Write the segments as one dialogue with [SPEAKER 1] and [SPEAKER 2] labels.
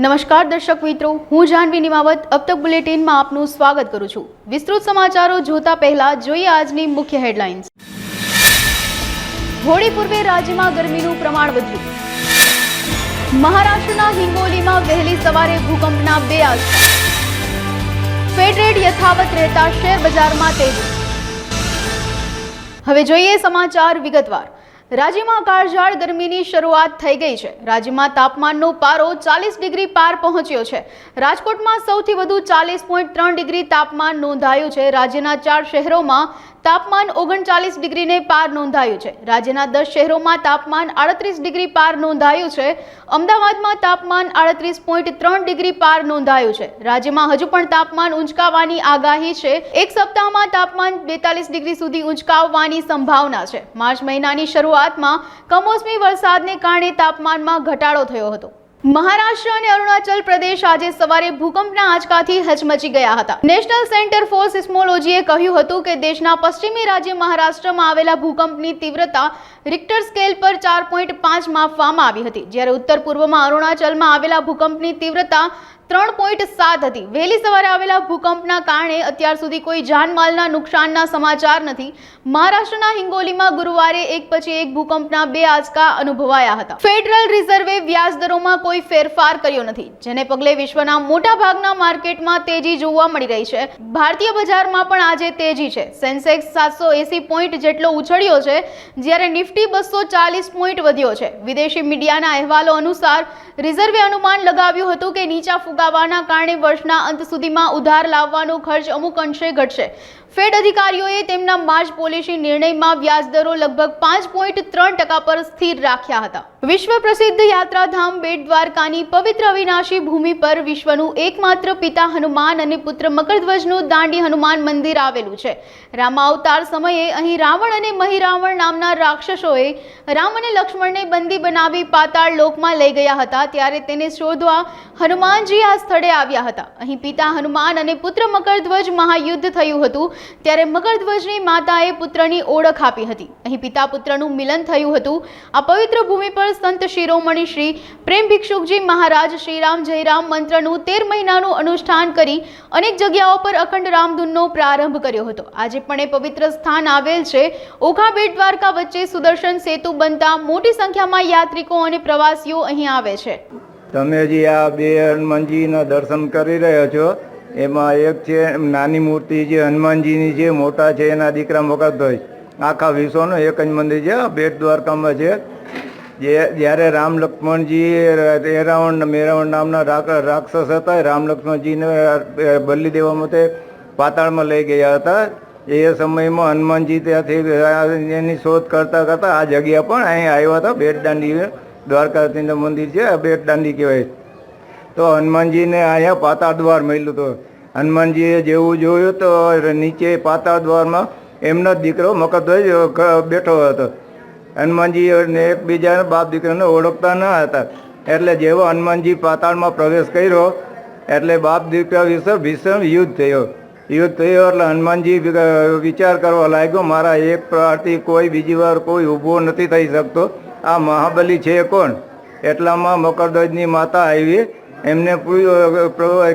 [SPEAKER 1] નમસ્કાર દર્શક મિત્રો, હું જાનવી નિમાવત અબ તક બુલેટિનમાં આપનું સ્વાગત કરું છું। વિસ્તૃત સમાચારો જોતા પહેલા જોઈએ આજની મુખ્ય હેડલાઇન્સ। હોળી પૂર્વે રાજ્યમાં ગરમીનું પ્રમાણ વધ્યું। મહારાષ્ટ્રના હિંગોલીમાં વહેલી સવારે ભૂકંપના 2 આંચકા। ફેડ રેટ યથાવત રહેતા શેર બજારમાં તેજી। હવે જોઈએ સમાચાર વિગતવાર। રાજ્યમાં કાળઝાળ ગરમીની શરૂઆત થઈ ગઈ છે। રાજ્યમાં તાપમાનનો પારો 40 ડિગ્રી પાર પહોંચ્યો છે। રાજકોટમાં સૌથી વધુ 40.3 ડિગ્રી તાપમાન નોંધાયું છે। રાજ્યના 4 શહેરોમાં તાપમાન 39 ડિગ્રીને પાર નોંધાયું છે। રાજ્યના 10 શહેરોમાં તાપમાન 38 ડિગ્રી પાર નોંધાયું છે। અમદાવાદમાં તાપમાન 38.3 ડિગ્રી પાર નોંધાયું છે। રાજ્યમાં હજુ પણ તાપમાન ઊંચકાવાની આગાહી છે। એક સપ્તાહમાં તાપમાન 42 ડિગ્રી સુધી ઊંચકાવવાની સંભાવના છે। માર્ચ મહિનાની શરૂઆતમાં કમોસમી વરસાદને કારણે તાપમાનમાં ઘટાડો થયો હતો। મહારાષ્ટ્ર અને અરુણાચલ પ્રદેશ આજે સવારે ભૂકંપના આંચકાથી હચમચી ગયા હતા। નેશનલ સેન્ટર ફોર સિસ્મોલોજીએ કહ્યું હતું કે દેશના પશ્ચિમી રાજ્ય મહારાષ્ટ્રમાં આવેલા ભૂકંપની તીવ્રતા રિક્ટર સ્કેલ પર 4.5 માપવામાં આવી હતી, જ્યારે ઉત્તર પૂર્વમાં અરુણાચલમાં આવેલા ભૂકંપની તીવ્રતા 3.7 હતી। વહેલી સવારે આવેલા ભૂકંપના કારણે અત્યાર સુધી કોઈ જાનમાલના નુકસાનના સમાચાર નથી। મહારાષ્ટ્રના હિંગોલીમાં ગુરુવારે એક પછી એક ભૂકંપના 2 આંચકા અનુભવાયા હતા। ફેડરલ રિઝર્વે વ્યાજ દરોમાં કોઈ ફેરફાર કર્યો નથી, જેને પગલે વિશ્વના મોટા ભાગના માર્કેટમાં તેજી જોવા મળી રહી છે। ભારતીય બજારમાં પણ આજે તેજી છે। સેન્સેક્સ 780 પોઈન્ટ જેટલો ઉછળ્યો છે, જ્યારે નિફ્ટી 240 પોઈન્ટ વધ્યો છે। વિદેશી મીડિયાના અહેવાલો અનુસાર રિઝર્વે અનુમાન લગાવ્યું હતું કે નીચા ફુગાવાના કારણે વર્ષના અંત સુધીમાં ઉધાર લાવવાનો ખર્ચ અમુક અંશે ઘટશે। ફેડ અધિકારીઓએ તેમના માર્ચ પોલિસી નિર્ણયમાં વ્યાજ દરો લગભગ 5.3% પર સ્થિર રાખ્યા હતા। વિશ્વ પ્રસિદ્ધ યાત્રાધામ બેટ દ્વારકાની પવિત્ર અવિનાશી ભૂમિ પર વિશ્વનું એકમાત્ર પિતા હનુમાન અને પુત્ર મકરધ્વજનું દાંડી હનુમાન મંદિર આવેલું છે। રામાવતાર સમયે અહીં રાવણ અને મહિરાવણ નામના રાક્ષસોએ રામ અને લક્ષ્મણને બંદી બનાવી પાતાળ લોકમાં લઈ ગયા હતા, ત્યારે તેને શોધવા હનુમાનજી આ સ્થળે આવ્યા હતા। અહીં પિતા હનુમાન અને પુત્ર મકરધ્વજ મહાયુદ્ધ થયું હતું, ત્યારે મકરધ્વજની માતાએ પુત્રની ઓળખ આપી હતી। અહીં પિતા પુત્રનું મિલન થયું હતું। આ પવિત્ર ભૂમિ પર સંત શિરોમણી શ્રી પ્રેમ ભિક્ષુકજી મહારાજ શ્રીરામ જયરામ મંત્રનું 13 મહિનાનું અનુષ્ઠાન કરી અનેક જગ્યાઓ પર અખંડ રામધૂનનો પ્રારંભ કર્યો હતો। આજે પણ એ પવિત્ર સ્થાન આવેલ છે। ઓખા બેટ દ્વારકા વચ્ચે સુદર્શન સેતુ બનતા મોટી સંખ્યામાં યાત્રિકો અને પ્રવાસીઓ અહીં આવે છે।
[SPEAKER 2] તમે જે આ બે હનુમાનજીના દર્શન કરી રહ્યા છો, એમાં એક છે નાની મૂર્તિ જે હનુમાનજીની છે, મોટા છે એના દીકરા મકરધ્વજ। આખા વિશ્વનું એક જ મંદિર છે, બેટ દ્વારકામાં છે। જ્યારે રામ લક્ષ્મણજી એરાવણ મેરાવણ નામના રાક્ષસ હતા, રામ લક્ષ્મણજીને બદલી દેવા માટે પાતાળમાં લઈ ગયા હતા। એ સમયમાં હનુમાનજી ત્યાંથી એની શોધ કરતા કરતા આ જગ્યા પણ અહીં આવ્યા હતા। બેટ દાંડી દ્વારકાધીશનું મંદિર છે, બેટ દાંડી કહેવાય। તો હનુમાનજીને અહીંયા પાતાળ દ્વાર મળ્યું હતું। હનુમાનજીએ જેવું જોયું તો નીચે પાતાળ દ્વારમાં એમનો દીકરો મકરધ્વજ બેઠો હતો। હનુમાનજી એકબીજાને બાપ દીકરાને ઓળખતા ન હતા, એટલે જેવો હનુમાનજી પાતાળમાં પ્રવેશ કર્યો એટલે બાપ દીકરા વિશે ભીષણ યુદ્ધ થયો। એટલે હનુમાનજી વિચાર કરવા લાગ્યો, મારા એક પ્રહારથી કોઈ બીજી વાર કોઈ ઊભો નથી થઈ શકતો, આ મહાબલી છે કોણ? એટલામાં મકરધ્વજની માતા આવી, એમને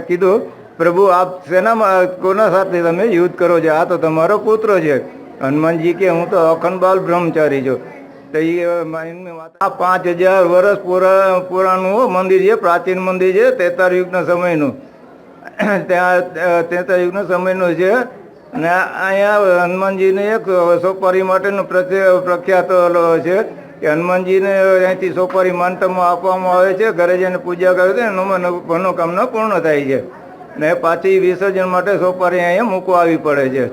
[SPEAKER 2] કીધું, પ્રભુ આપ શેનામાં કોના સાથે તમે યુદ્ધ કરો છો? આ તો તમારો પુત્ર છે। હનુમાનજી કે હું તો અખંડ બાલ બ્રહ્મચારી છું। તો આ 5000 વર્ષ પુરાણું મંદિર છે, પ્રાચીન મંદિર છે, 13 યુગના સમયનું। ત્યાં 13 યુગના સમયનું છે। અને અહીંયા હનુમાનજીને એક સોપારી માટેનું પ્રખ્યાત છે કે હનુમાનજીને અહીંથી સોપારી માનતામાં આપવામાં આવે છે, ઘરે જઈને પૂજા કરે છે, એનો મનોકામના પૂર્ણ થાય છે, ને પાછી વિસર્જન માટે સોપારી અહીંયા મૂકવા આવી પડે છે।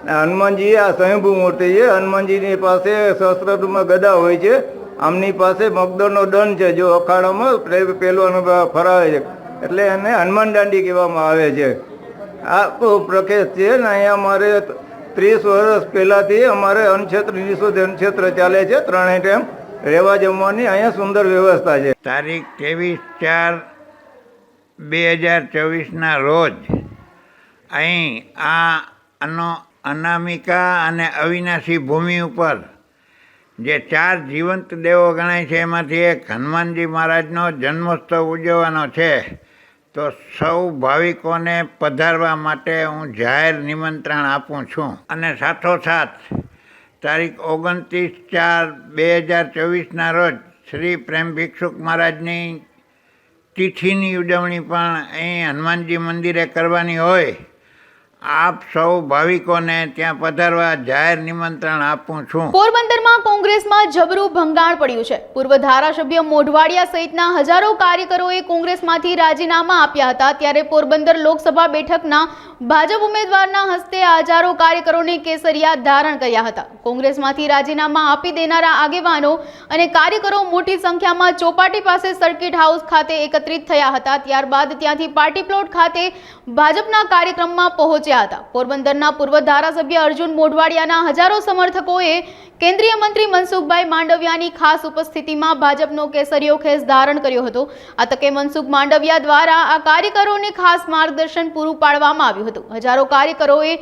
[SPEAKER 2] હનુમાનજી આ સ્વયંભૂ મૂર્તિ છે। હનુમાનજીની પાસે શસ્ત્રમાં ગદા હોય છે, આમની પાસે મગદળનો દંડ છે, જો અખાડામાં પેલો ફરાવે છે, એટલે એને હનુમાન દાંડી કહેવામાં આવે છે। આ પ્રખ્યાત છે ને અહીંયા અમારે 30 વર્ષ પહેલાંથી અમારે અન્નક્ષેત્ર નિઃશુદ્ધ અન્નક્ષેત્ર ચાલે છે। 3 ટાઈમ રહેવા જમવાની અહીંયા સુંદર વ્યવસ્થા છે।
[SPEAKER 3] તારીખ 23/4/2024ના રોજ અહીં આ અનામિકા અને અવિનાશી ભૂમિ ઉપર જે 4 જીવંત દેવો ગણાય છે એમાંથી એક હનુમાનજી મહારાજનો જન્મોત્સવ ઉજવવાનો છે. તો સૌ ભાવિકોને પધારવા માટે હું જાહેર નિમંત્રણ આપું છું. અને સાથોસાથ તારીખ 29/4/2024ના રોજ શ્રી પ્રેમ ભિક્ષુક મહારાજની તિથિની ઉજવણી પણ અહીં હનુમાનજી મંદિરે કરવાની હોય. આપ સૌ ભાવિકોને ત્યાં પધારવા જાહેર નિમંત્રણ આપું છું.
[SPEAKER 1] પોરબંદરમાં કોંગ્રેસમાં જબરું ભંગાણ પડ્યું છે. પૂર્વ ધારાસભ્ય મોઢવાડિયા સહિતના હજારો કાર્યકરોએ કોંગ્રેસમાંથી રાજીનામા આપ્યા હતા. ત્યારે પોરબંદર લોકસભા બેઠકના ભાજપ ઉમેદવારના હસ્તે હજારો કાર્યકરોને કેસરિયા ધારણ કર્યા હતા. કોંગ્રેસમાંથી રાજીનામા આપી દેનારા આગેવાનો અને કાર્યકરો મોટી સંખ્યામાં ચોપાટી પાસે સર્કિટ હાઉસ ખાતે એકત્રિત થયા હતા. ત્યારબાદ ત્યાંથી પાર્ટી પ્લોટ ખાતે ભાજપના કાર્યક્રમમાં પહોંચ્યા હતા. પોરબંદરના પૂર્વ ધારાસભ્ય અર્જુન મોઢવાડિયાના હજારો સમર્થકોએ કેન્દ્રીય મંત્રી મનસુખભાઈ માંડવિયાની ખાસ ઉપસ્થિતિમાં ભાજપનો કેસરીયો ખેસ ધારણ કર્યો હતો. આ તકે મનસુખ માંડવિયા દ્વારા આ કાર્યકરોને ખાસ માર્ગદર્શન પૂરું પાડવામાં આવ્યું હતું. હજારો કાર્યકરોએ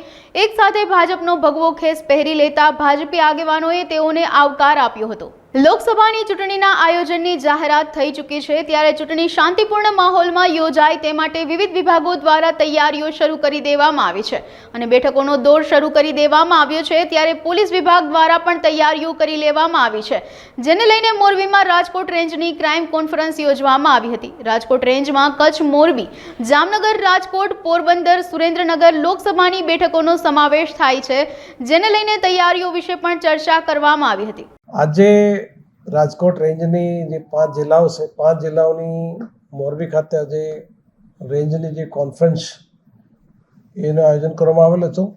[SPEAKER 1] એક સાથે ભાજપનો ભગવો ખેસ પહેરી લેતા ભાજપી આગેવાનોએ તેઓને આવકાર આપ્યો હતો. લોકસભાની ચૂંટણીના આયોજનની જાહેરાત થઈ ચૂકી છે. ત્યારે ચૂંટણી શાંતિપૂર્ણ માહોલમાં યોજાય તે માટે વિવિધ વિભાગો દ્વારા તૈયારીઓ શરૂ કરી દેવામાં આવી છે અને બેઠકોનો દોર શરૂ કરી દેવામાં આવ્યો છે. ત્યારે પોલીસ વિભાગ દ્વારા પણ તૈયારીઓ કરી લેવામાં આવી છે, જેને લઈને મોરબીમાં રાજકોટ રેન્જની ક્રાઇમ કોન્ફરન્સ યોજવામાં આવી હતી. રાજકોટ રેન્જમાં કચ્છ, મોરબી, જામનગર, રાજકોટ, પોરબંદર, સુરેન્દ્રનગર લોકસભાની બેઠકોનો સમાવેશ થાય છે, જેને લઈને તૈયારીઓ વિશે પણ ચર્ચા કરવામાં આવી હતી.
[SPEAKER 4] આજે રાજકોટ રેન્જની જે 5 જિલ્લાઓ છે, 5 જિલ્લાઓની મોરબી ખાતે આજે રેન્જની જે કોન્ફરન્સ એનું આયોજન કરવામાં આવેલું હતું.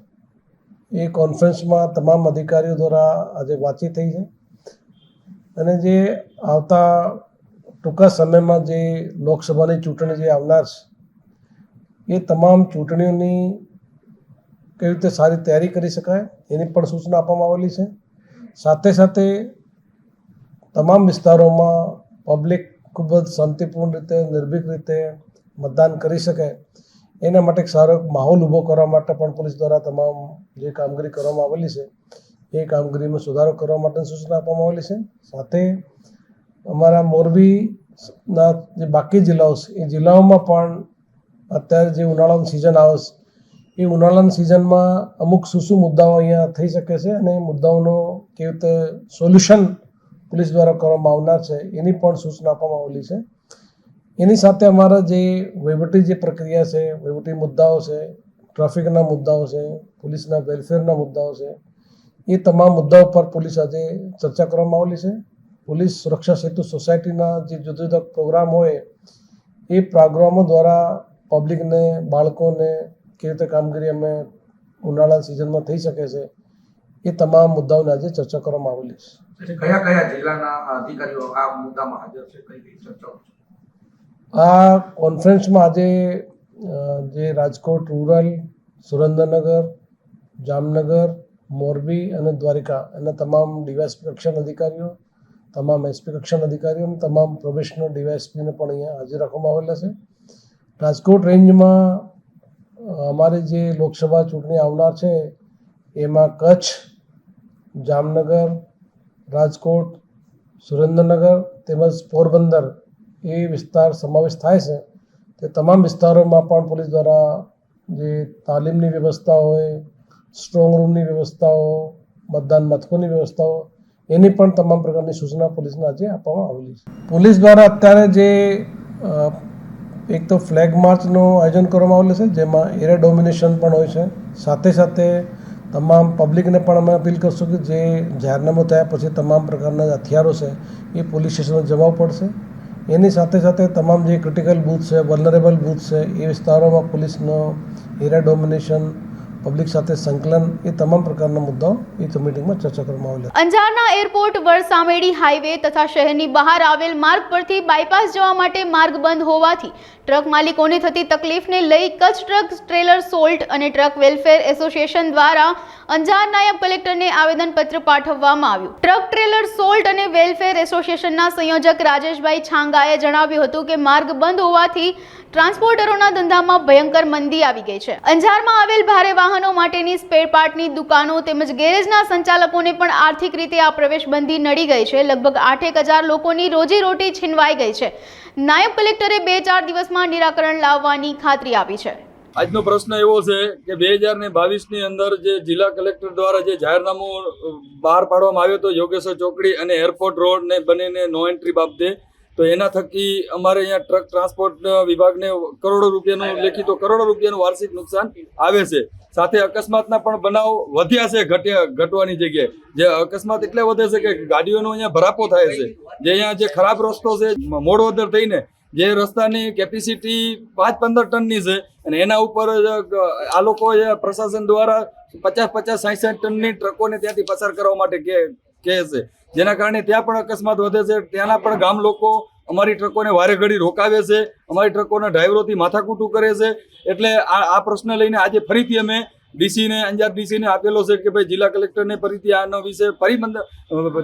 [SPEAKER 4] એ કોન્ફરન્સમાં તમામ અધિકારીઓ દ્વારા આજે વાતચીત થઈ છે અને જે આવતા ટૂંકા સમયમાં જે લોકસભાની ચૂંટણી જે આવનાર છે એ તમામ ચૂંટણીઓની કેવી રીતે સારી તૈયારી કરી શકાય એની પણ સૂચના આપવામાં આવેલી છે. સાથે સાથે તમામ વિસ્તારોમાં પબ્લિક ખૂબ જ શાંતિપૂર્ણ રીતે, નિર્ભીક રીતે મતદાન કરી શકે એના માટે એક સારો માહોલ ઊભો કરવા માટે પણ પોલીસ દ્વારા તમામ જે કામગીરી કરવામાં આવેલી છે એ કામગીરીમાં સુધારો કરવા માટેની સૂચના આપવામાં આવેલી છે. સાથે અમારા મોરબીના જે બાકી જિલ્લાઓ છે એ જિલ્લાઓમાં પણ અત્યારે જે ઉનાળાની સિઝન આવે છે એ ઉનાળાની સિઝનમાં અમુક શું મુદ્દાઓ અહીંયા થઈ શકે છે અને મુદ્દાઓનો કેવી રીતે સોલ્યુશન પોલીસ દ્વારા કરવામાં આવનાર છે એની પણ સૂચના આપવામાં આવેલી છે. એની સાથે અમારા જે વહીવટી જે પ્રક્રિયા છે, વહીવટી મુદ્દાઓ છે, ટ્રાફિકના મુદ્દાઓ છે, પોલીસના વેલફેરના મુદ્દાઓ છે, એ તમામ મુદ્દાઓ પર પોલીસ આજે ચર્ચા કરવામાં આવેલી છે. પોલીસ સુરક્ષા સેતુ સોસાયટીના જે જુદા જુદા પ્રોગ્રામ હોય એ પ્રોગ્રામો દ્વારા પબ્લિકને, બાળકોને કેવી રીતે કામગીરી અમે ઉનાળા સિઝનમાં થઈ શકે છે એ તમામ મુદ્દાઓને આજે ચર્ચા કરવામાં આવેલી છે.
[SPEAKER 5] કયા કયા જિલ્લાના અધિકારીઓ આ મુદ્દામાં હાજર છે, કઈ કઈ ચર્ચાઓ?
[SPEAKER 4] આ કોન્ફરન્સમાં આજે જે રાજકોટ રૂરલ, સુરેન્દ્રનગર, જામનગર, મોરબી અને દ્વારિકા એના તમામ ડીવાયએસપી કક્ષાના અધિકારીઓ, તમામ એસપી કક્ષાના અધિકારીઓ અને તમામ પ્રોબેશનર ડીવાયએસપીને પણ અહીંયા હાજર રાખવામાં આવેલા છે. રાજકોટ રેન્જમાં અમારી જે લોકસભા ચૂંટણી આવનાર છે એમાં કચ્છ, જામનગર, રાજકોટ, સુરેન્દ્રનગર તેમજ પોરબંદર એ વિસ્તાર સમાવેશ થાય છે. તે તમામ વિસ્તારોમાં પણ પોલીસ દ્વારા જે તાલીમની વ્યવસ્થા હોય, સ્ટ્રોંગ રૂમની વ્યવસ્થાઓ, મતદાન મથકોની વ્યવસ્થાઓ એની પણ તમામ પ્રકારની સૂચના પોલીસને આજે આપવામાં આવેલી છે. પોલીસ દ્વારા અત્યારે જે એક તો ફ્લેગ માર્ચનું આયોજન કરવામાં આવેલું છે જેમાં એરિયા ડોમિનેશન પણ હોય છે. સાથે સાથે તમામ પબ્લિકને પણ અમે અપીલ કરશું કે જે જાહેરનામું થયા પછી તમામ પ્રકારના હથિયારો છે એ પોલીસ સ્ટેશનમાં જવા પડશે. એની સાથે સાથે તમામ જે ક્રિટિકલ બૂથ છે, વલ્નરેબલ બૂથ છે એ વિસ્તારોમાં પોલીસનો એરિયા ડોમિનેશન, પબ્લિક સાથે સંકલન એ તમામ પ્રકારના મુદ્દાઓ એ મીટિંગમાં ચર્ચા કરવામાં આવેલા.
[SPEAKER 1] અંજારના એરપોર્ટ વરસામેડી હાઈવે તથા શહેરની બહાર આવેલ માર્ગ પરથી બાયપાસ જવા માટે માર્ગ બંધ હોવાથી ટ્રક માલિકોને થતી તકલીફને લઈ કચ્છ ટ્રક ટ્રેલર સોલ્ટ અને ટ્રક વેલફેર એસોસિએશન દ્વારા અંજાર નાયબ કલેક્ટરને આવેદનપત્ર પાઠવવામાં આવ્યું. ટ્રક ટ્રેલર સોલ્ટ અને વેલફેર એસોસિએશનના સંયોજક રાજેશભાઈ છાંગાએ જણાવ્યું હતું કે માર્ગ બંધ હોવાથી ટ્રાન્સપોર્ટરોના ધંધામાં ભયંકર મંદી આવી ગઈ છે. અંજારમાં આવેલ ભારે વાહનો માટેની સ્પેર પાર્ટની દુકાનો તેમજ ગેરેજના સંચાલકોને પણ આર્થિક રીતે આ પ્રવેશબંધી નડી ગઈ છે. લગભગ 8,000 લોકોની રોજીરોટી છીનવાઈ ગઈ છે. નાયબ કલેક્ટરે 2-4 દિવસમાં નિરાકરણ લાવવાની ખાતરી આપી છે.
[SPEAKER 6] આજનો પ્રશ્ન એવો છે કે 2022ની અંદર જે જિલ્લા કલેક્ટર દ્વારા જે જાહેરનામું બહાર પાડવામાં આવ્યો હતો યોગેશ્વર ચોકડી અને એરપોર્ટ રોડ ને બંનેને નો એન્ટ્રી બાબતે, તો એના થકી અમારે અહીંયા ટ્રક ટ્રાન્સપોર્ટ વિભાગને કરોડો રૂપિયાનું વાર્ષિક નુકસાન આવે છે. સાથે અકસ્માતના પણ બનાવ વધ્યા છે ઘટવાની જગ્યાએ. જે અકસ્માત એટલે વધે છે કે ગાડીઓનો અહીંયા ભરાપો થાય છે. જે અહીંયા જે ખરાબ રસ્તો છે મોડવદર થઈને જે રસ્તાની કેપેસિટી 5-15 ટનની છે અને એના ઉપર આ લોકો પ્રશાસન દ્વારા 50-60 ટનની ટ્રકોને ત્યાંથી પસાર કરવા માટે કહે છે, જેના કારણે ત્યાં પણ અકસ્માત વધે છે. ત્યાંના પણ ગામ લોકો અમારી ટ્રકોને વારે ઘડી રોકાવે છે, અમારી ટ્રકોના ડ્રાઈવરોથી માથાકૂટું કરે છે. એટલે આ પ્રશ્ન લઈને આજે ફરીથી અમે અંજાર ડીસીને આપેલો છે કે ભાઈ જિલ્લા કલેક્ટરને ફરીથી આનો વિશે ફરી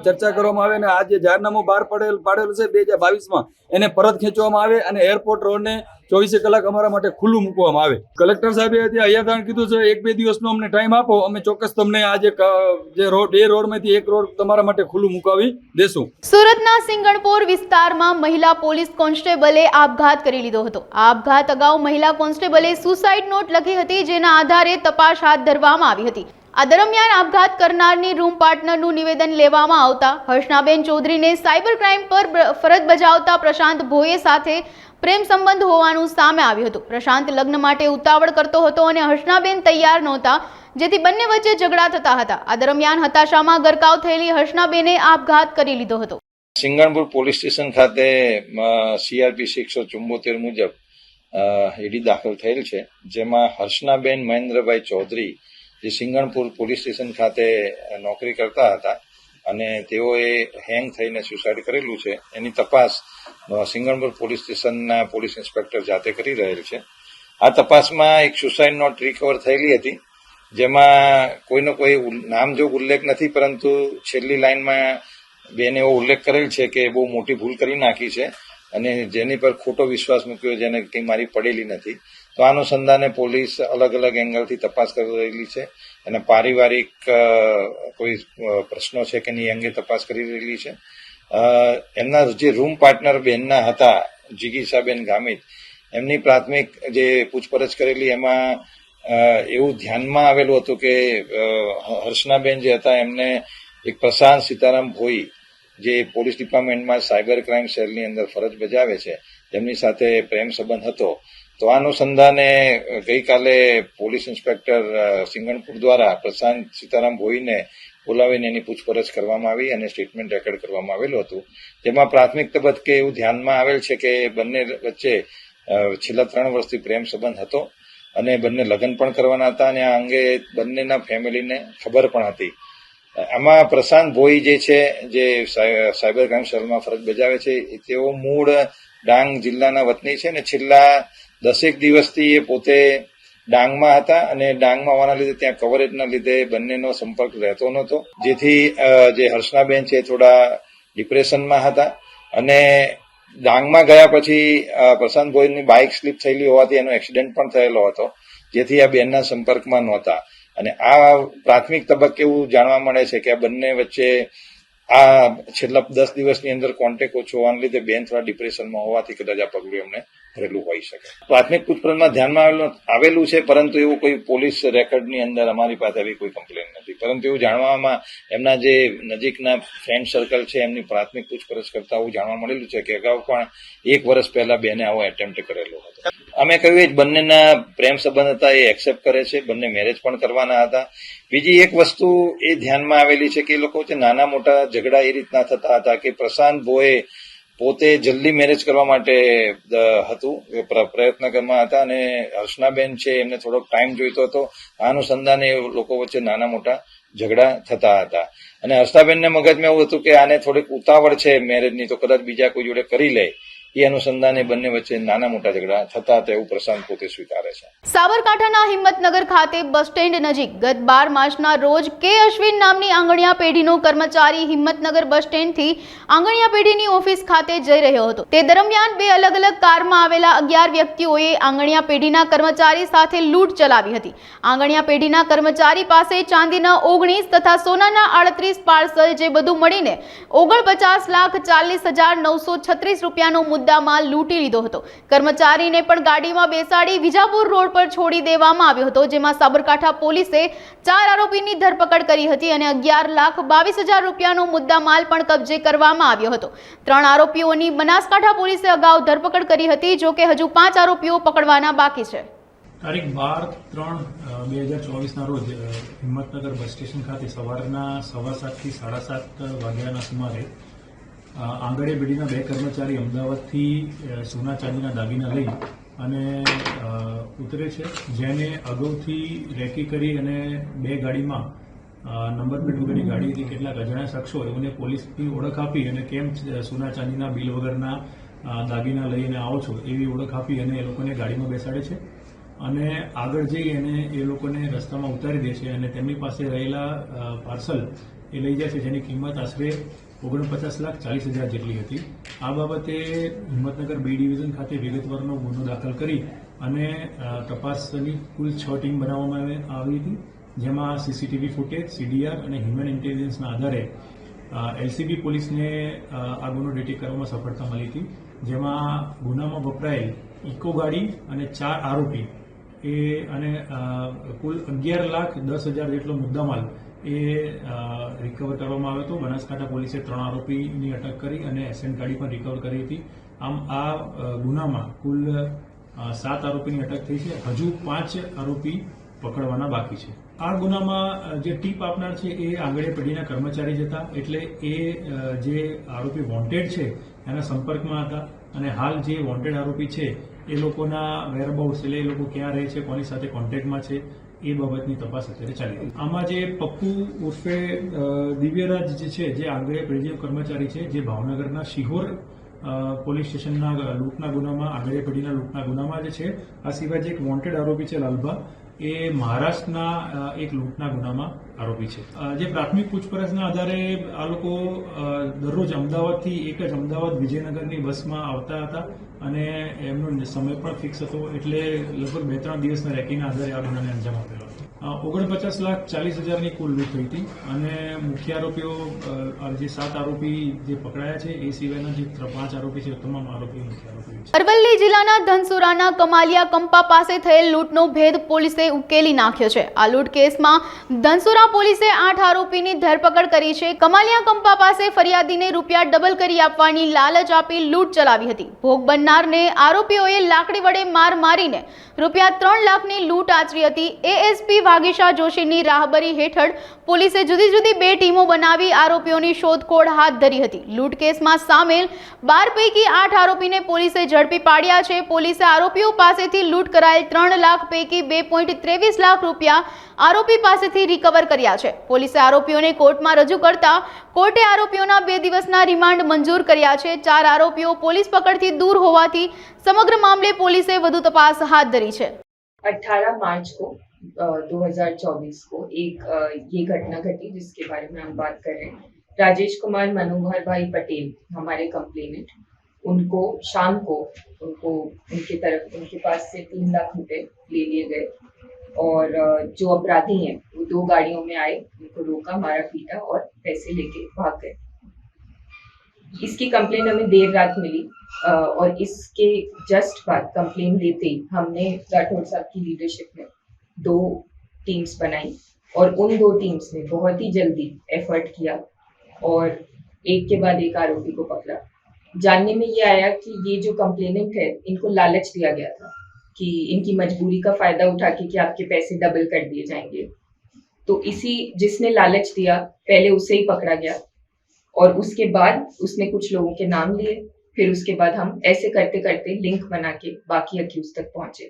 [SPEAKER 6] ચર્ચા કરવામાં આવે અને આ જે જાહેરનામું બહાર પાડેલું છે 2022માં એને પરત ખેંચવામાં આવે અને એરપોર્ટ રોડને 24 કલાક અમારા માટે ખુલ્લું મૂકવામાં આવે. કલેક્ટર સાહેબે અહીંયા કીધું છે 1-2 દિવસનો અમને ટાઈમ આપો, અમે ચોક્કસ તમને આ જે રોડમાંથી એક રોડ તમારા માટે ખુલ્લું મુકાવી દેશું.
[SPEAKER 1] સુરતના સિંગણપોર વિસ્તારમાં મહિલા પોલીસ કોન્સ્ટેબલે આપઘાત કરી લીધો હતો. આ આપઘાત અગાઉ મહિલા કોન્સ્ટેબલે સુસાઇડ નોટ લખી હતી, જેના આધારે તપાસ હાથ ધરવામાં આવી હતી. આ દરમિયાન આપઘાત કરનારની રૂમ પાર્ટનરનું નિવેદન લેવામાં આવતા હર્ષનાબેન ચૌધરીને સાયબર ક્રાઇમ પર ફરજ બજાવતા પ્રશાંત ભોઈએ સાથે પ્રેમ સંબંધ હોવાનું સામે આવ્યું હતું. પ્રશાંત લગ્ન માટે ઉતાવળ કરતો હતો અને હર્ષનાબેન તૈયાર નહોતા, જેથી બંને વચ્ચે ઝઘડા થતા હતા. આ દરમિયાન હતાશામાં ગરકાવ થયેલી હર્ષનાબેને આપઘાત કરી લીધો હતો.
[SPEAKER 7] સિંગણપુર પોલીસ સ્ટેશન ખાતે CRPC 174 મુજબ ઈડી દાખલ થયેલ છે, જેમાં હર્ષનાબેન મહેન્દ્રભાઈ ચૌધરી જે સિંગણપુર પોલીસ સ્ટેશન ખાતે નોકરી કરતા હતા અને તેઓએ હેંગ થઈને સુસાઇડ કરેલું છે. એની તપાસ સિંગણપુર પોલીસ સ્ટેશનના પોલીસ ઇન્સ્પેક્ટર જાતે કરી રહેલ છે. આ તપાસમાં એક સુસાઇડ નોટ રિકવર થયેલી હતી, જેમાં કોઈનો કોઈ નામજોગ ઉલ્લેખ નથી, પરંતુ છેલ્લી લાઇનમાં બેને એવો ઉલ્લેખ કરેલ છે કે બહુ મોટી ભૂલ કરી નાખી છે અને જેની પર ખોટો વિશ્વાસ મૂક્યો, જેને કંઈ મારી પડેલી નથી. તો આ અનુસંધાને પોલીસ અલગ અલગ એંગલથી તપાસ કરી રહેલી છે અને પારિવારિક કોઈ પ્રશ્નો છે કે નહીં અંગે તપાસ કરી રહેલી છે. એમના જે રૂમ પાર્ટનર બહેનના હતા જિગીસાબેન ગામિત, એમની પ્રાથમિક જે પૂછપરછ કરેલી એમાં એવું ધ્યાનમાં આવેલું હતું કે હર્ષનાબેન જે હતા એમને એક પ્રશાંત સીતારામ ભોઈ જે પોલીસ ડિપાર્ટમેન્ટમાં સાયબર ક્રાઇમ સેલની અંદર ફરજ બજાવે છે, તેમની સાથે પ્રેમ સંબંધ હતો. તો આ અનુસંધાને ગઈકાલે પોલીસ ઇન્સ્પેક્ટર સિંગણપુર દ્વારા પ્રશાંત સીતારામ ભોઈને બોલાવીને એની પૂછપરછ કરવામાં આવી અને સ્ટેટમેન્ટ રેકોર્ડ કરવામાં આવેલું હતું. જેમાં પ્રાથમિક તબક્કે એવું ધ્યાનમાં આવેલ છે કે બંને વચ્ચે છેલ્લા 3 વર્ષથી પ્રેમ સંબંધ હતો અને બંને લગ્ન પણ કરવાના હતા અને આ અંગે બંનેના ફેમિલીને ખબર પણ હતી. આમાં પ્રશાંત ભોઈ જે છે, જે સાયબર ક્રાઇમ સેલમાં ફરજ બજાવે છે, તેઓ મૂળ ડાંગ જિલ્લાના વતની છે અને છેલ્લા 10 દિવસથી એ પોતે ડાંગમાં હતા અને ડાંગમાં હોવાના લીધે ત્યાં કવરેજના લીધે બંનેનો સંપર્ક રહેતો નહોતો, જેથી જે હર્ષનાબેન છે થોડા ડિપ્રેશનમાં હતા અને ડાંગમાં ગયા પછી પ્રશાંત ભોઈની બાઇક સ્લીપ થયેલી હોવાથી એનો એક્સિડન્ટ પણ થયેલો હતો, જેથી આ બેનના સંપર્કમાં નહોતા. અને આ પ્રાથમિક તબક્કે એવું જાણવા મળે છે કે આ બંને વચ્ચે આ છેલ્લા 10 દિવસની અંદર કોન્ટેક્ટ ઓછો હોવાને લીધે બેન થોડા ડિપ્રેશનમાં હોવાથી કદાચ આ પગલું એમને ભરેલું હોઈ શકે. પ્રાથમિક પૂછપરછમાં ધ્યાનમાં આવેલું છે, પરંતુ એવું કોઈ પોલીસ રેકોર્ડની અંદર અમારી પાસે આવી કોઈ કમ્પ્લેન નથી. પરંતુ એવું જાણવામાં એમના જે નજીકના ફ્રેન્ડ સર્કલ છે એમની પ્રાથમિક પૂછપરછ કરતા એવું જાણવા મળેલું છે કે અગાઉ પણ 1 વર્ષ પહેલા બેને આવો એટેમ્પ્ટ કરેલો હતો. અમે કહ્યું એ જ બંનેના પ્રેમ સંબંધ હતા, એ એક્સેપ્ટ કરે છે, બંને મેરેજ પણ કરવાના હતા. બીજી એક વસ્તુ એ ધ્યાનમાં આવેલી છે કે એ લોકો વચ્ચે નાના મોટા ઝઘડા એ રીતના થતા હતા કે પ્રશાંત ભોએ પોતે જલ્દી મેરેજ કરવા માટે હતું પ્રયત્ન કરવામાં હતા અને હર્ષનાબેન છે એમને થોડોક ટાઈમ જોઈતો હતો. આ અનુસંધાને લોકો વચ્ચે નાના મોટા ઝઘડા થતા હતા અને હર્ષનાબેનને મગજમાં એવું હતું કે આને થોડીક ઉતાવળ છે મેરેજની, તો કદાચ બીજા કોઈ જોડે કરી લે, એ અનુસંધાને બંને વચ્ચે નાના મોટા ઝઘડા થતા હતા એવું પ્રશાંત પોતે સ્વીકારે છે.
[SPEAKER 1] સાબરકાંઠાના હિંમતનગર ખાતે બસ સ્ટેન્ડ નજીક ગત 12 માર્ચના રોજ કે અશ્વિન નામની આંગણિયા પેઢીનો કર્મચારી હિંમતનગર બસ સ્ટેન્ડથી આંગણિયા પેઢીની ઓફિસ ખાતે જઈ રહ્યો હતો. તે દરમિયાન બે અલગ અલગ કારમાં આવેલા 11 વ્યક્તિઓએ આંગણિયા પેઢીના કર્મચારી સાથે લૂંટ ચલાવી હતી. આંગણિયા પેઢીના કર્મચારી પાસે ચાંદીના 19 તથા સોનાના 38 પાર્સલ જે બધું મળીને 49,40,936 રૂપિયાનો મુદ્દામાલ લૂંટી લીધો હતો. કર્મચારીને પણ ગાડીમાં બેસાડી વિજાપુર રોડ પર છોડી દેવામાં આવ્યો હતો, જેમાં સાબરકાંઠા પોલીસે 4 આરોપીની ધરપકડ કરી હતી અને 11,22,000 રૂપિયાનો મુદ્દામાલ પણ કબજે કરવામાં આવ્યો હતો. 3 આરોપીઓની બનાસકાંઠા પોલીસે અગાઉ ધરપકડ કરી હતી, જો કે હજુ 5 આરોપીઓ પકડવાના બાકી છે.
[SPEAKER 8] તારીખ 12/3/2024ના રોજ હિંમતનગર બસ સ્ટેશન ખાતે સવારના 7:15 થી 7:30 વાગ્યાના સુમારે આંગણિયા પેઢીના 2 કર્મચારી અમદાવાદથી સોના ચાંદીના દાગીના લઈ અને ઉતરે છે, જેને અગાઉથી રેકી કરી અને 2 ગાડીમાં નંબર પ્લેટ વગરની ગાડી હતી. કેટલાક અજાણ્યા શખ્સો એમને પોલીસની ઓળખ આપી અને કેમ સોના ચાંદીના બિલ વગરના દાગીના લઈને આવો છો એવી ઓળખ આપી અને એ લોકોને ગાડીમાં બેસાડે છે અને આગળ જઈ અને એ લોકોને રસ્તામાં ઉતારી દે છે અને તેમની પાસે રહેલા પાર્સલ એ લઈ જાય છે, જેની કિંમત આશરે 49,40,000 જેટલી હતી. આ બાબતે હિંમતનગર B ડિવિઝન ખાતે વિગતવારનો ગુનો દાખલ કરી અને તપાસની કુલ 6 ટીમ બનાવવામાં આવી હતી, જેમાં CCTV ફૂટેજ, CDR અને હ્યુમન ઇન્ટેલિજન્સના આધારે LCB પોલીસને આ ગુનો ડિટેક્ટ કરવામાં સફળતા મળી હતી, જેમાં ગુનામાં વપરાયેલ ઇકો ગાડી અને 4 આરોપી અને કુલ 11,10,000 જેટલો મુદ્દામાલ એ રિકવર કરવામાં આવ્યો હતો. બનાસકાંઠા પોલીસે 3 આરોપીની અટક કરી અને એસેન્ટ ગાડી પણ રિકવર કરી હતી. આમ આ ગુનામાં કુલ 7 આરોપીની અટક થઈ છે. હજુ 5 આરોપી પકડવાના બાકી છે. આ ગુનામાં જે ટીપ આપનાર છે એ આંગણિયા પેઢીના કર્મચારી જ હતા, એટલે એ જે આરોપી વોન્ટેડ છે એના સંપર્કમાં હતા અને હાલ જે વોન્ટેડ આરોપી છે એ લોકોના વેરબાઉટ્સ, એટલે એ લોકો ક્યાં રહે છે, કોની સાથે કોન્ટેક્ટમાં છે, એ બાબતની તપાસ અત્યારે ચાલી રહી છે. આમાં જે પપ્પુ ઉર્ફે દિવ્યરાજ જે છે, જે આંગણિયા પેઢીનો કર્મચારી છે, જે ભાવનગરના શિહોર પોલીસ સ્ટેશનના લૂંટના ગુનામાં, આંગણિયા પેઢીના લૂંટના ગુનામાં જે છે. આ સિવાય જે એક વોન્ટેડ આરોપી છે લાલભા, એ મહારાષ્ટ્રના એક લૂંટના ગુનામાં આરોપી છે. જે પ્રાથમિક પૂછપરછના આધારે આ લોકો દરરોજ અમદાવાદથી એક જ અમદાવાદ વિજયનગરની બસમાં આવતા હતા અને એમનો સમય પણ ફિક્સ હતો, એટલે લગભગ 2-3 દિવસના રેકીના આધારે આ ગુનાને અંજામ આપેલો હતો. 49,40,000ની કુલ લૂંટ થઈ હતી અને મુખ્ય આરોપીઓ જે 7 આરોપી જે પકડાયા છે એ સિવાયના જે 5 આરોપી છે તમામ આરોપીઓ મુખ્ય આરોપીઓ છે.
[SPEAKER 1] અરવલ્લી જિલ્લાના ધનસુરાના કમાલિયા કંપા પાસે થયેલ લૂંટનો ભેદ પોલીસે ઉકેલી નાખ્યો છે. આ લૂંટ કેસમાં ધનસુરા પોલીસે 8 આરોપીની ધરપકડ કરી છે. કમાલિયા કંપા પાસે ફરિયાદીને રૂપિયા ડબલ કરી આપવાની લાલચ આપી લૂંટ ચલાવી હતી. ભોગ બનનારને આરોપીઓએ લાકડી વડે માર મારીને રૂપિયા 3 લાખની લૂંટ આચરી હતી. ASP વાગીશા જોશીની રાહબરી હેઠળ પોલીસે જુદી જુદી 2 ટીમો બનાવી આરોપીઓની શોધખોળ હાથ ધરી હતી. લૂંટ કેસમાં સામેલ 12 પૈકી 8 આરોપીને પોલીસે ઝડપી પાડ્યા છે. પોલીસે આરોપીઓ પાસેથી લૂંટ કરાયેલ 3 લાખ પૈકી 2.23 લાખ રૂપિયા આરોપી પાસેથી રિકવર કર્યા છે. પોલીસે આરોપીઓને કોર્ટમાં રજૂ કરતા કોર્ટે આરોપીઓના 2 દિવસના રિમાન્ડ મંજૂર કર્યા છે. 4 આરોપીઓ પોલીસ પકડથી દૂર હોવાથી समग्र मामले पुलिस से વધુ તપાસ હાથ ધરી છે.
[SPEAKER 9] 18 मार्च को 2024 को एक ये घटना घटी जिसके बारे में हम बात कर रहे हैं. राजेश कुमार मनोहर भाई पटेल हमारे कंप्लेनेंट, उनको शाम को उनके पास से 3 लाख रुपए ले लिए गए और जो अपराधी हैं वो 2 गाड़ियों में आए, उनको रोका, मारा पीटा और पैसे लेके भाग गए. इसकी कंप्लेन हमें देर रात मिली और इसके जस्ट बाद कंप्लेन लेते ही हमने राठौड़ साहब की लीडरशिप में 2 टीम्स बनाई और उन 2 टीम्स ने बहुत ही जल्दी एफर्ट किया और एक के बाद एक आरोपी को पकड़ा. जानने में ये आया कि ये जो कंप्लेनेंट है इनको लालच दिया गया था कि इनकी मजबूरी का फायदा उठा के कि आपके पैसे डबल कर दिए जाएंगे. तो इसी जिसने लालच दिया पहले उसे ही पकड़ा गया और उसके बाद उसने कुछ लोगों के नाम लिए. फिर उसके बाद हम ऐसे करते करते लिंक बना के बाकी अक्यूज तक पहुंचे.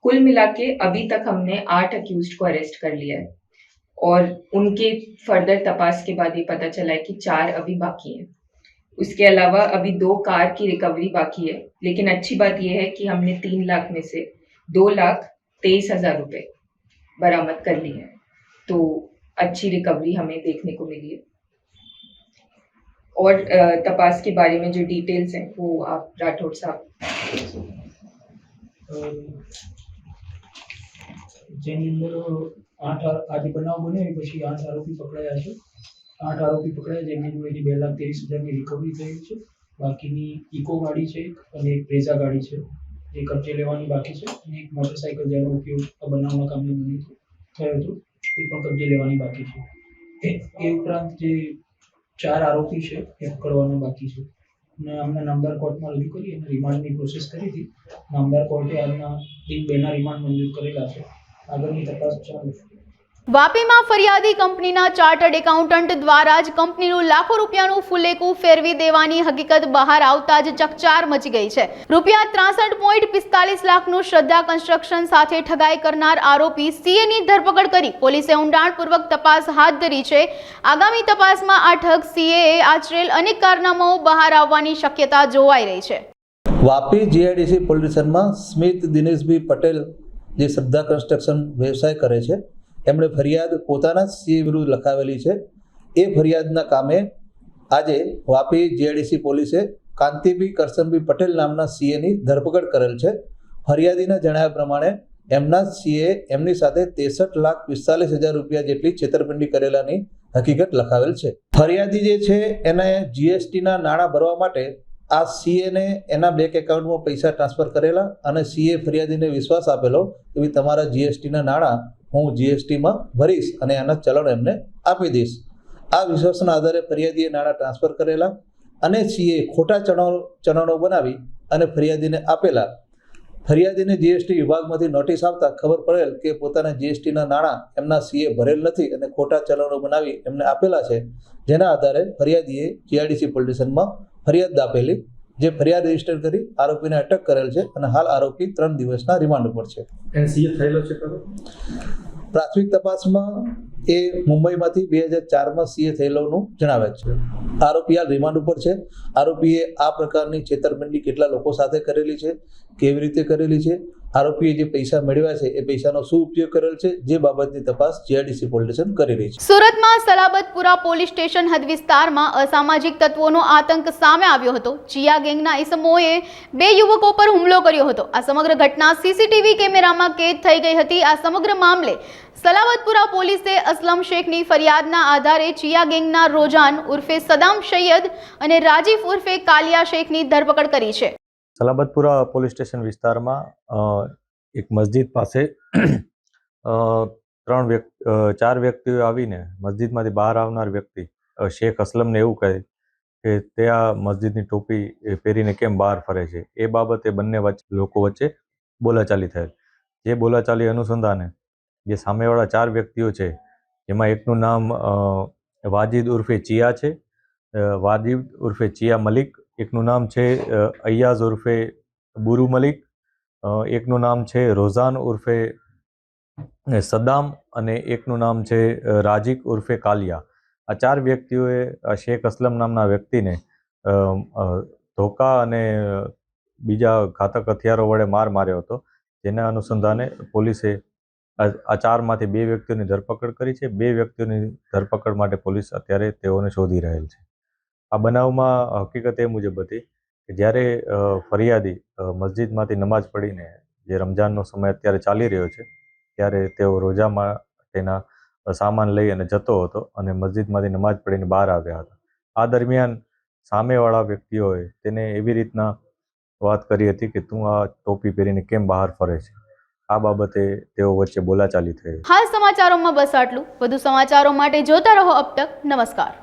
[SPEAKER 9] कुल मिला के अभी तक हमने 8 अक्यूज्ड को अरेस्ट कर लिया है और उनके फर्दर तपास के बाद ये पता चला है कि 4 अभी बाकी हैं. उसके अलावा अभी 2 कार की रिकवरी बाकी है, लेकिन अच्छी बात यह है कि हमने 3 लाख में से 2,23,000 रुपए बरामद कर लिए हैं, तो अच्छी रिकवरी हमें देखने को मिली है। और तपास के बारे में जो डिटेल्स हैं वो आप राठौड़ साहब।
[SPEAKER 10] જેની અંદર 8 આજે બનાવ બન્યો પછી 8 આરોપી પકડાયા છે. 8 આરોપી પકડાયા જેમની જોડેથી 2,23,000ની રિકવરી થઈ છે. બાકીની ઇકો ગાડી છે અને એક બ્રેઝા ગાડી છે જે કબજે લેવાની બાકી છે અને એક મોટરસાઇકલ જેનો ઉપયોગ આ બનાવના કામને થયો હતો એ પણ કબજે લેવાની બાકી છે. એ ઉપરાંત જે 4 આરોપી છે એ પકડવાના બાકી છે અને અમને નામદાર કોર્ટમાં રજૂ કરી અને રિમાન્ડની પ્રોસેસ કરી હતી. નામદાર કોર્ટે આજના દિન 2ના રિમાન્ડ મંજૂર કરેલા છે. આગળની તપાસ ચાલુ છે.
[SPEAKER 1] વાપીમાં ફરિયાદી કંપનીના ચાર્ટર્ડ એકાઉન્ટન્ટ દ્વારા જ કંપનીનું લાખો રૂપિયાનું ફુલેકું ફેરવી દેવાની હકીકત બહાર આવતા જ ચકચાર મચી ગઈ છે. રૂપિયા 63.45 લાખનું શ્રદ્ધા કન્સ્ટ્રક્શન સાથે ઠગાઈ કરનાર આરોપી સીએની ધરપકડ કરી પોલીસે ઊંડાણપૂર્વક તપાસ હાથ ધરી છે. આગામી તપાસમાં આ ઠગ સીએએ આચરેલ અનેક કારનામાઓ બહાર આવવાની શક્યતા જોવાઈ રહી છે.
[SPEAKER 11] વાપી જીઆઈડીસી પોલીસ સ્ટેશનમાં સ્મિત દિનેશભાઈ પટેલ જે શ્રદ્ધા કન્સ્ટ્રક્શન વ્યવસાય કરે છે એમણે ફરિયાદ પોતાના સીએ વિરુદ્ધ લખાવેલી છે. એ ફરિયાદના કામે આજે વાપી જીઆઈડીસી પોલીસે કાંતિભાઈ કરશનભાઈ પટેલ નામના સીએની ધરપકડ કરેલ છે. ફરિયાદીના જણાવ્યા પ્રમાણે એમના સીએ એમની સાથે 63,45,000 રૂપિયા જેટલી છેતરપિંડી કરેલાની હકીકત લખાવેલ છે. ફરિયાદી જે છે એને જીએસટીના નાણાં ભરવા માટે આ સીએને એના બેંક એકાઉન્ટમાં પૈસા ટ્રાન્સફર કરેલા અને સીએ ફરિયાદીને વિશ્વાસ આપેલો કે ભાઈ તમારા જીએસટીના નાણાં હું જીએસટીમાં ભરીશ અને એના ચલણ એમને આપી દઈશ. આ વિશ્વાસના આધારે ફરિયાદીએ નાણાં ટ્રાન્સફર કરેલા અને સીએ ખોટા ચલણો બનાવી અને ફરિયાદીને આપેલા. ફરિયાદીને જીએસટી વિભાગમાંથી નોટિસ આવતા ખબર પડેલ કે પોતાના જીએસટીના નાણાં એમના સીએ ભરેલ નથી અને ખોટા ચલણો બનાવી એમને આપેલા છે. જેના આધારે ફરિયાદીએ જીઆઈડીસી પોલીસ સ્ટેશનમાં ફરિયાદ આપેલી, જે ફરિયાદ રજીસ્ટર કરી આરોપીને અટક કરેલ છે અને હાલ આરોપી 3 દિવસના રિમાન્ડ ઉપર છે. પ્રાથમિક તપાસમાં એ મુંબઈમાંથી 2004માં સીએ થયેલોનું જણાવે છે. આરોપી હાલ રિમાન્ડ ઉપર છે. આરોપીએ આ પ્રકારની છેતરપિંડી કેટલા લોકો સાથે કરેલી છે, કેવી રીતે કરેલી છે, આરોપીએ જે પૈસા મેળવ્યા છે એ પૈસાનો શું ઉપયોગ કરેલ છે, જે બાબતની તપાસ જીઆઈડીસી પોલીસ સ્ટેશન કરી રહી છે.
[SPEAKER 1] સુરતમાં સલાબતપુરા પોલીસ સ્ટેશન હદ વિસ્તારમાં અસામાજિક તત્વોનો આતંક સામે આવ્યો હતો. ચિયા ગેંગના ઇસમોએ 2 યુવકો પર હુમલો કર્યો હતો. આ સમગ્ર ઘટના સીસીટીવી કેમેરામાં કેદ થઈ ગઈ હતી. આ સમગ્ર મામલે સલાબતપુરા પોલીસે અસલમ શેખની ફરિયાદના આધારે ચિયા ગેંગના રોજાન ઉર્ફે સદામ સૈયદ અને રાજીફ ઉર્ફે કાલિયા શેખની ધરપકડ કરી છે.
[SPEAKER 12] સલાબતપુરા પોલીસ સ્ટેશન વિસ્તારમાં એક મસ્જિદ પાસે 4 વ્યક્તિઓ આવીને મસ્જિદમાંથી બહાર આવનાર વ્યક્તિ શેખ અસલમને એવું કહે કે તે આ મસ્જિદની ટોપી પહેરીને કેમ બહાર ફરે છે. એ બાબતે બંને લોકો વચ્ચે બોલાચાલી થયેલ. જે બોલાચાલી અનુસંધાને જે સામેવાળા 4 વ્યક્તિઓ છે જેમાં એકનું નામ વાજીદ ઉર્ફે ચિયા છે, વાજીદ ઉર્ફે ચિયા મલિક, એકનું નામ છે અય્યાઝ ઉર્ફે બુરુ મલિક, એકનું નામ છે રોઝાન ઉર્ફે સદામ અને એકનું નામ છે રાજીક ઉર્ફે કાલિયા. આ 4 વ્યક્તિઓએ શેખ અસલમ નામના વ્યક્તિને ધોકા અને બીજા ઘાતક હથિયારો વડે માર્યો હતો. જેના અનુસંધાને પોલીસે આ 4માંથી 2 વ્યક્તિઓની ધરપકડ કરી છે. 2 વ્યક્તિઓની ધરપકડ માટે પોલીસ અત્યારે તેઓને શોધી રહેલ છે. આ બનાવમાં હકીકત એ મુજબ હતી કે જ્યારે ફરિયાદી મસ્જિદમાંથી નમાઝ પઢીને, જે રમઝાનનો સમય અત્યારે ચાલી રહ્યો છે, ત્યારે તેઓ રોજા માટેના સામાન લઈ અને જતો હતો અને મસ્જિદમાંથી નમાઝ પઢીને બહાર આવ્યા હતા. આ દરમિયાન સામેવાળા વ્યક્તિઓએ તેને એવી રીતના વાત કરી હતી કે તું આ ટોપી પહેરીને કેમ બહાર ફરે છે. આ બાબતે તેઓ વચ્ચે બોલાચાલી થઈ.
[SPEAKER 1] હાલ સમાચારોમાં બસ આટલું. વધુ સમાચારો માટે જોતા રહો અબ તક. નમસ્કાર.